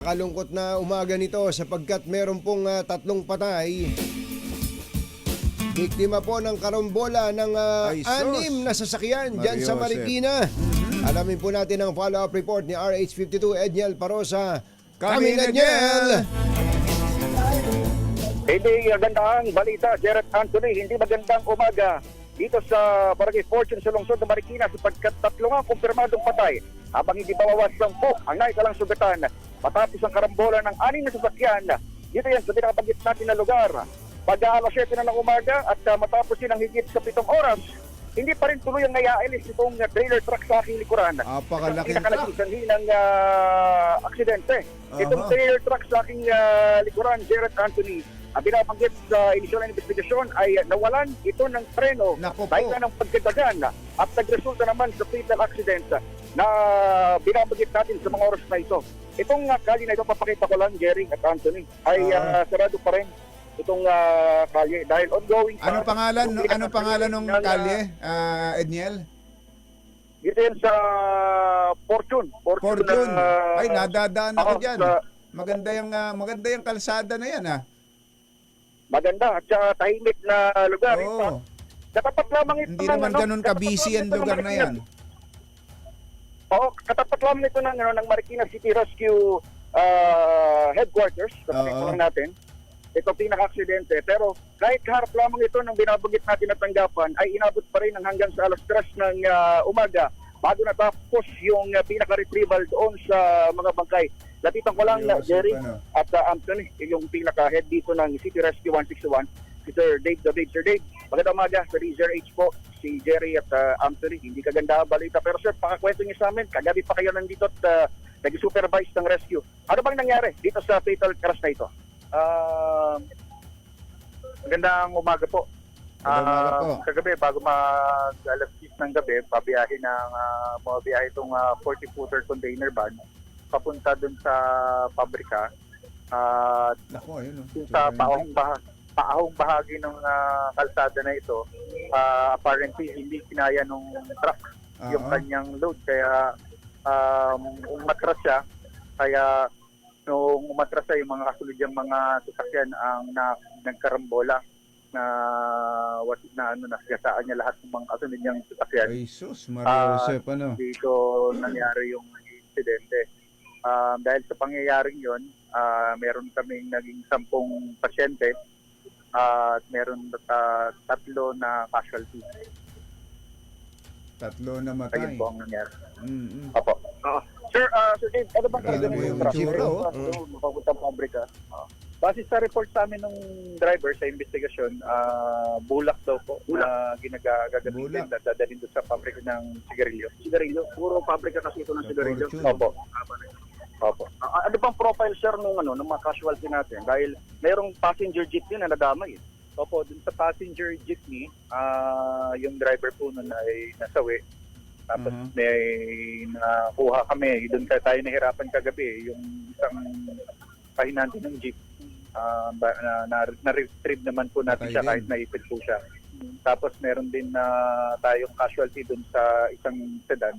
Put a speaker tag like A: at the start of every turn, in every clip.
A: Kalungkot na umaga nito sapagkat meron pong tatlong patay. Biktima po ng karambola ng anim na sasakyan dyan sa Marikina. Alamin po natin ang follow-up report ni RH52 Edniel Parosa. Kami Edniel!
B: Hindi magandang balita, Jared Anthony. Hindi magandang umaga dito sa Barangay Fortune sa lungsod ng Marikina sapagkat tatlong ang kumpirmadong patay habang hindi bawawas 10 ang naitalang sugatan matapos ang karambola ng anim na sasakyan. Dito yan sa pinakabanggit natin na lugar. Pag-aalas 7 na ng umaga at matapos din ang higit sa 7 oras, hindi pa rin tuloy ang naiaalis itong trailer truck sa aking likuran.
A: Napakalaking
B: truck. Ng aksidente. Itong trailer truck sa aking likuran, Jared Anthony, ang binabanggit sa inisyal na investigasyon ay nawalan ito ng preno dahil na ng pagkadagan at nagresulta naman sa fatal accident na binabanggit natin sa mga oras na ito. Itong kalye na ito, papakita ko lang, Jerry at Anthony, ay sarado pa rin itong kalye dahil ongoing.
C: Anong pangalan ng kalye, Edniel?
B: Dito yan sa Fortune.
C: Ay, nadadaan ako dyan. Maganda yung kalsada na yan,
B: Maganda at tahimik na lugar. Katapat lamang ito.
C: Hindi naman ganun kabisi ang lugar na yan.
B: Oo, katapat lamang ito ng Marikina City Rescue headquarters. Katapat natin. Ito pinaka-aksidente. Pero kahit kaharap lamang ito ng binabanggit natin na tanggapan, ay inabot pa rin hanggang sa alas 3 ng umaga bago natapos yung pinaka-retrieval doon sa mga bangkay. Latitan ko lang, Jerry at Anthony, yung pinaka-head dito ng City Rescue 161, si Sir Dave David. Sir Dave, magandang umaga, Sir H po, si Jerry at Anthony. Hindi kaganda balita. Pero sir, pakakwento niyo sa amin, kagabi pa kayo nandito at nag-supervise ng rescue. Ano bang nangyari dito sa fatal crash na ito? Magandang umaga po. Kagabi, bago mag-alas 10 ng gabi, pabiyahe ng mabiyahe itong 40-footer container van papunta dun sa pabrika at sa paahong bahagi ng kalsada na ito, apparently hindi kinaya nung truck yung kanyang load, kaya umatras siya. Kaya nung umatras siya, yung mga kasulidyang mga sasakyan ang nagkarambola na nasigasaan niya lahat ng mga kasulidyang sasakyan.
C: Jesus, Maria Josep,
B: dito nangyari yung insidente. Dahil sa pangyayaring yon, meron kaming naging 10 pasyente at meron 3 na casualty.
C: 3 na matay.
B: Ayun po ang nangyari. Opo. Sir Dave, ano bang talaga yung truck? Mapapunta sa pabrika. Base sa report sa amin ng driver sa investigasyon, bulak daw po na ginagagamitin na dadalhin doon sa pabrika ng sigarilyo. Sigarilyo? Puro pabrika kasi ito ng sigarilyo? Opo. Opo. Ano bang profile, sir, ng mga casualty natin? Dahil mayroong passenger jeepney na nadamay. Opo, dun sa passenger jeepney, yung driver po nun ay nasawi. Tapos may nakuha kami. Doon tayo nahirapan kagabi. Yung isang pahinante ng jeep, na-retrieve naman po natin siya kahit naipit po siya. Tapos meron din na tayong casualty doon sa isang sedan.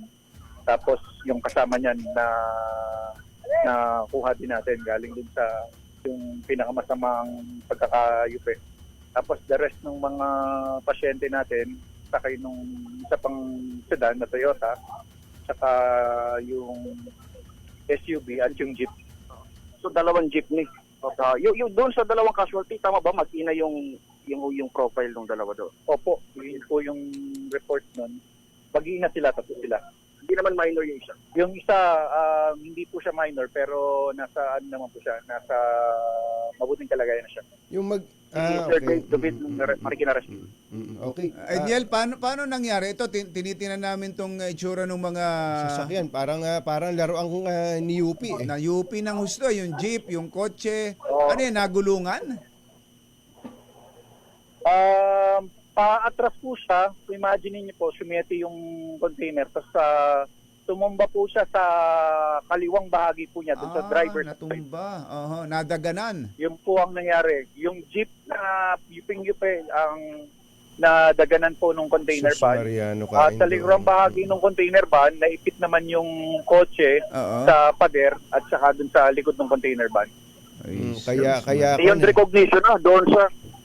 B: Tapos yung kasama niyan na kuha din natin galing din sa yung pinakamasamang pagkakayupe. Tapos the rest ng mga pasyente natin, sakay nung isa pang sedan na Toyota, saka yung SUV at yung jeep. So dalawang jeepney. Yung doon sa dalawang casualty, tama ba mag-ina yung profile ng dalawa doon? Opo, yun po yung report nun. Mag-iina sila, tapos sila. Hindi naman minor yung isa. Yung isa, hindi po siya minor, pero nasa naman po siya, nasa mabuting kalagayan na siya.
A: Yung
B: okay. David Marikina Rescue.
A: Okay.
C: Edniel, paano nangyari? Ito, tinitingnan namin tong itsura ng mga
A: sasakyan. Parang laruan ni UP.
C: Na UP ng husto, yung jeep, yung kotse. Ano yan, nagulungan?
B: Paatras po siya, imagine niyo po, sumiyete yung container, tapos tumumba po siya sa kaliwang bahagi po niya, doon sa driver's side.
C: Natumba, nadaganan.
B: Yun po ang nangyari. Yung jeep na yuping-yupe, ang na daganan po ng container
A: Sus
B: van.
A: Mariano,
B: At sa likurang bahagi ng container van, naipit naman yung kotse sa pader at saka dun sa likod ng container van.
A: Kaya
B: Beyond recognition doon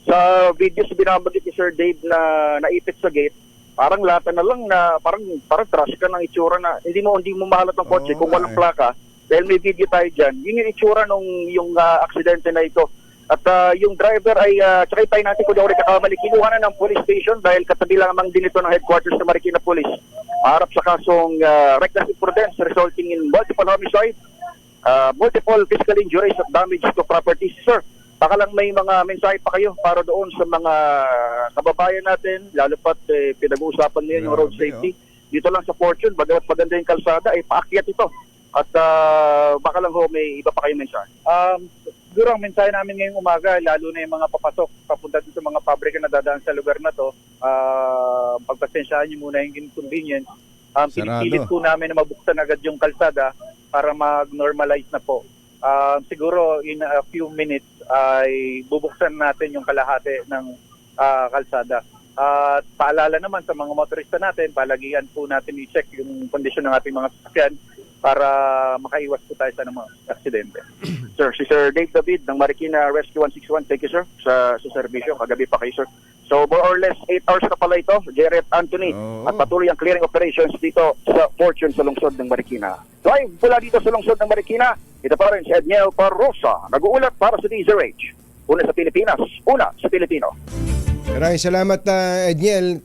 B: sa videos binabanggit ni Sir Dave na naipit sa gate, parang lata na lang na parang trash ka ng itsura na hindi mo mahalat ng kotse kung walang plaka. Dahil may video tayo dyan. Yun yung itsura nung yung aksidente na ito. At yung driver ay, tsaka tayo natin kung di ako nagkakamali, kinuha na ng police station dahil katabi lamang din ito ng headquarters ng Marikina Police. Harap sa kasong reckless imprudence resulting in multiple homicide, multiple physical injuries at damage to properties. Sir, baka lang may mga mensahe pa kayo para doon sa mga kababayan natin, lalo pat pinag-uusapan niyo yung road safety. Dito lang sa Fortune, bagamat maganda yung kalsada, ay paakyat ito. At baka lang may iba pa kayong mensahe. Siguro ang mensahe namin ngayong umaga, lalo na yung mga papasok, papunta dun sa mga pabrika na dadaan sa lugar na to, pagpasensyahan nyo muna yung inconvenience. Pinipilit po namin na mabuksan agad yung kalsada para mag-normalize na po. Siguro in a few minutes ay bubuksan natin yung kalahati ng kalsada. At paalala naman sa mga motorista natin, palagian po natin i-check yung kondisyon ng ating mga sasakyan para makaiwas po tayo sa mga aksidente. Sir, si Sir Dave David ng Marikina Rescue 161, thank you sir sa serbisyo. Kagabi pa kayo sir. So more or less 8 hours na pala ito, Jared Anthony, at patuloy ang clearing operations dito sa Fortune sa lungsod ng Marikina. Live mula dito sa lungsod ng Marikina, ito pa rin si Edniel Parrosa, nag-uulat para sa DZRH. Una sa Pilipinas, una sa Pilipino.
A: Maraming salamat, Edniel.